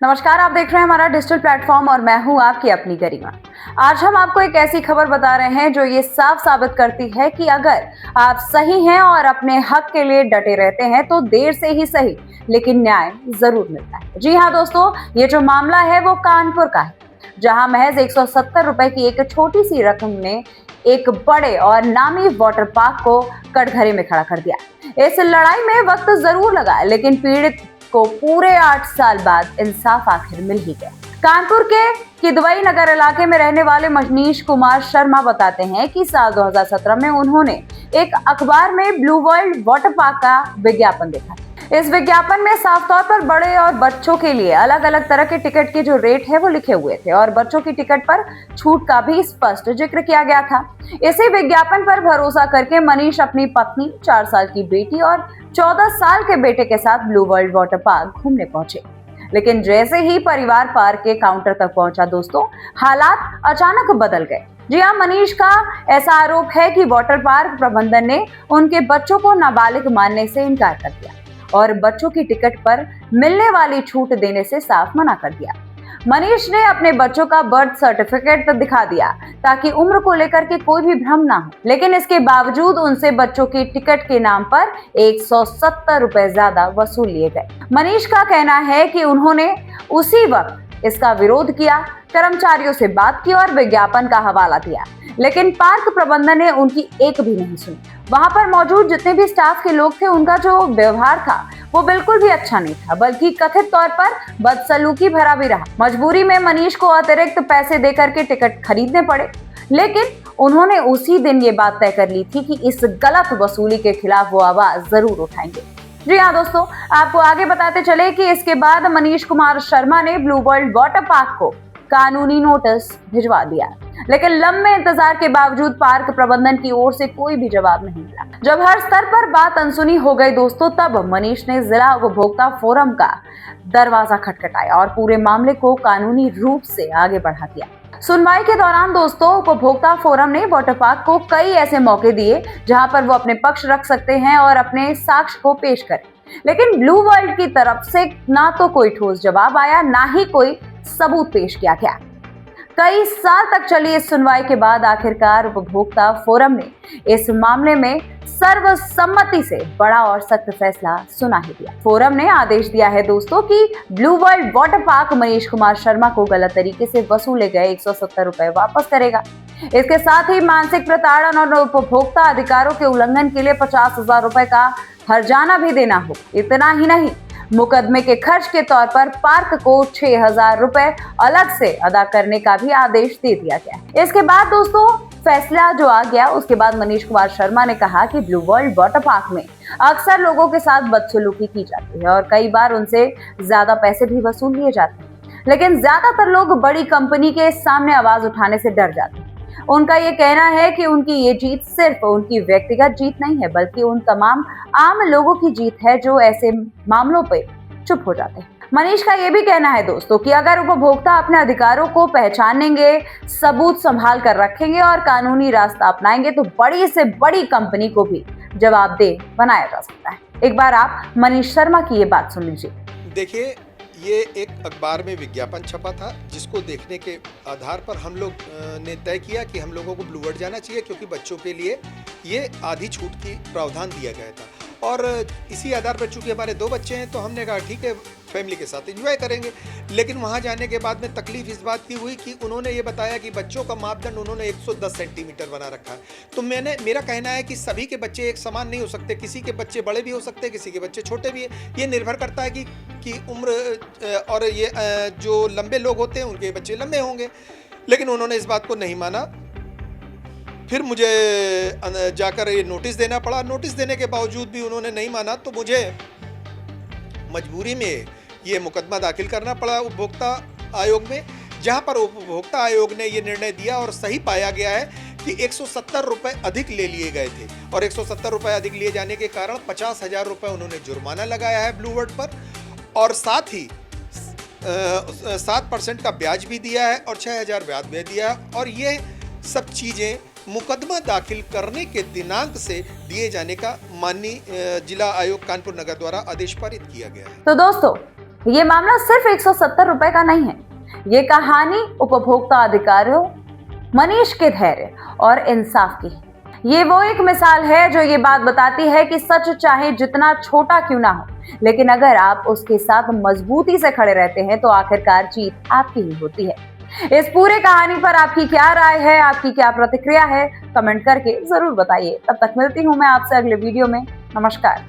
नमस्कार, आप देख रहे हैं हमारा डिजिटल प्लेटफॉर्म और मैं हूं आपकी अपनी गरिमा। आज हम आपको एक ऐसी खबर बता रहे हैं जो ये साफ साबित करती है कि अगर आप सही हैं और अपने हक के लिए डटे रहते हैं तो देर से ही सही लेकिन न्याय जरूर मिलता है। जी हाँ दोस्तों, ये जो मामला है वो कानपुर का है, जहां महज 170 रुपए की एक छोटी सी रकम ने एक बड़े और नामी वाटर पार्क को कटघरे में खड़ा कर दिया। इस लड़ाई में वक्त जरूर लगा लेकिन पीड़ित को पूरे 8 साल बाद इंसाफ आखिर मिल ही गया। कानपुर के किदवई नगर इलाके में रहने वाले मनीष कुमार शर्मा बताते हैं कि साल 2017 में उन्होंने एक अखबार में ब्लू वर्ल्ड वाटर पार्क का विज्ञापन देखा। इस विज्ञापन में साफ तौर पर बड़े और बच्चों के लिए अलग अलग तरह के टिकट के जो रेट है वो लिखे हुए थे और बच्चों की टिकट पर छूट का भी स्पष्ट जिक्र किया गया था। इसी विज्ञापन पर भरोसा करके मनीष अपनी पत्नी, 4 साल की बेटी और 14 साल के बेटे के साथ ब्लू वर्ल्ड वाटर पार्क घूमने पहुंचे। लेकिन जैसे ही परिवार पार्क के काउंटर तक पहुंचा दोस्तों, हालात अचानक बदल गए। जी हाँ, मनीष का ऐसा आरोप है कि वाटर पार्क प्रबंधन ने उनके बच्चों को नाबालिग मानने से इनकार कर दिया और बच्चों की टिकट पर मिलने वाली छूट देने से साफ मना कर दिया। मनीष ने अपने बच्चों का बर्थ सर्टिफिकेट दिखा दिया ताकि उम्र को लेकर के कोई भी भ्रम ना हो, लेकिन इसके बावजूद उनसे बच्चों की टिकट के नाम पर 170 रुपए ज्यादा वसूल लिए गए। मनीष का कहना है कि उन्होंने उसी वक्त इसका विरोध किया, कर्मचारियों से बात की और विज्ञापन का हवाला दिया, लेकिन पार्क प्रबंधन ने उनकी एक भी नहीं सुनी। वहां पर मौजूद जितने भी स्टाफ के लोग थे, उनका जो व्यवहार था वो बिल्कुल भी अच्छा नहीं था, बल्कि कथित तौर पर बदसलूकी भरा भी रहा। मजबूरी में मनीष को अतिरिक्त पैसे देकर के टिकट खरीदने पड़े, लेकिन उन्होंने उसी दिन ये बात तय कर ली थी कि इस गलत वसूली के खिलाफ वो आवाज जरूर उठाएंगे। जी हाँ दोस्तों, आपको आगे बताते चले कि इसके बाद मनीष कुमार शर्मा ने ब्लू वर्ल्ड वाटर पार्क को कानूनी नोटिस भिजवा दिया, लेकिन लंबे इंतजार के बावजूद पार्क प्रबंधन की ओर से कोई भी जवाब नहीं मिला। जब हर स्तर पर बात अनसुनी हो गई दोस्तों, तब मनीष ने जिला उपभोक्ता फोरम का दरवाजा खटखटाया और पूरे मामले को कानूनी रूप से आगे बढ़ा दिया। सुनवाई के दौरान दोस्तों, उपभोक्ता फोरम ने वाटर पार्क को कई ऐसे मौके दिए जहां पर वो अपने पक्ष रख सकते हैं और अपने साक्ष्य को पेश करें, लेकिन ब्लू वर्ल्ड की तरफ से ना तो कोई ठोस जवाब आया, ना ही कोई सबूत पेश किया गया। कई साल तक चली इस सुनवाई के बाद आखिरकार उपभोक्ता फोरम ने इस मामले में सर्वसम्मति से बड़ा और सख्त फैसला सुना ही दिया। फोरम ने आदेश दिया है दोस्तों कि blue world water park Manish Kumar Sharma को गलत तरीके से वसूले गए 170 रुपए वापस करेगा। इसके साथ ही मानसिक प्रताड़न और उपभोक्ता अधिकारों के उल्लंघन के लिए 50,000 रुपए का हर्जाना भी देना हो। इतना ही नहीं, मुकदमे के खर्च के तौर पर पार्क को 6,000 रुपए अलग से अदा करने का भी आदेश दे दिया गया। इसके बाद दोस्तों फैसला जो आ गया, उसके बाद मनीष कुमार शर्मा ने कहा कि ब्लू वर्ल्ड वाटर पार्क में अक्सर लोगों के साथ बदसलूकी की जाती है और कई बार उनसे ज्यादा पैसे भी वसूल लिए जाते हैं, लेकिन ज्यादातर लोग बड़ी कंपनी के सामने आवाज उठाने से डर जाते हैं। उनका ये कहना है कि उनकी ये जीत सिर्फ उनकी व्यक्तिगत जीत नहीं है, बल्कि उन तमाम आम लोगों की जीत है जो ऐसे मामलों पे चुप हो जाते हैं। मनीष का ये भी कहना है दोस्तों कि अगर उपभोक्ता अपने अधिकारों को पहचानेंगे, सबूत संभाल कर रखेंगे और कानूनी रास्ता अपनाएंगे तो बड़ी से बड़ी कंपनी को भी जवाबदेह बनाया जा सकता है। एक बार आप मनीष शर्मा की ये बात सुन लीजिए। देखिए, ये एक अखबार में विज्ञापन छपा था जिसको देखने के आधार पर हम लोग ने तय किया कि हम लोगों को ब्लू वर्ल्ड जाना चाहिए, क्योंकि बच्चों के लिए ये आधी छूट की प्रावधान दिया गया था। और इसी आधार पर चूंकि हमारे 2 बच्चे हैं तो हमने कहा ठीक है, फैमिली के साथ एंजॉय करेंगे। लेकिन वहाँ जाने के बाद में तकलीफ इस बात की हुई कि उन्होंने ये बताया कि बच्चों का मापदंड उन्होंने 110 सेंटीमीटर बना रखा है। तो मेरा कहना है कि सभी के बच्चे एक समान नहीं हो सकते, किसी के बच्चे बड़े भी हो सकते हैं, किसी के बच्चे छोटे भी हैं। ये निर्भर करता है कि उम्र और ये जो लंबे लोग होते हैं उनके बच्चे लंबे होंगे। लेकिन उन्होंने इस बात को नहीं माना। फिर मुझे जाकर ये नोटिस देना पड़ा। नोटिस देने के बावजूद भी उन्होंने नहीं माना तो मुझे मजबूरी में ये मुकदमा दाखिल करना पड़ा उपभोक्ता आयोग में, जहां पर उपभोक्ता आयोग ने ये निर्णय दिया और सही पाया गया है कि 170 रुपए अधिक ले लिए गए थे और 170 रुपए अधिक लिए जाने के कारण 50,000 रुपए उन्होंने जुर्माना लगाया है ब्लू वर्ल्ड पर, और साथ ही 7% का ब्याज भी दिया है और 6,000 ब्याज भी दिया है। और ये सब चीज़ें मुकदमा दाखिल करने के दिनांक से दिए जाने का माननीय जिला आयोग कानपुर नगर द्वारा आदेश पारित किया गया है। तो दोस्तों, ये मामला सिर्फ 170 रुपए का नहीं है। ये कहानी उपभोक्ता अधिकारियों, मनीष के धैर्य और इंसाफ की है। ये वो एक मिसाल है जो ये बात बताती है कि सच चाहे जितना छोटा क्यों ना हो, लेकिन अगर आप उसके साथ मजबूती से खड़े रहते हैं तो आखिरकार जीत आपकी ही होती है। इस पूरे कहानी पर आपकी क्या राय है, आपकी क्या प्रतिक्रिया है, कमेंट करके जरूर बताइए। तब तक मिलती हूँ मैं आपसे अगले वीडियो में। नमस्कार।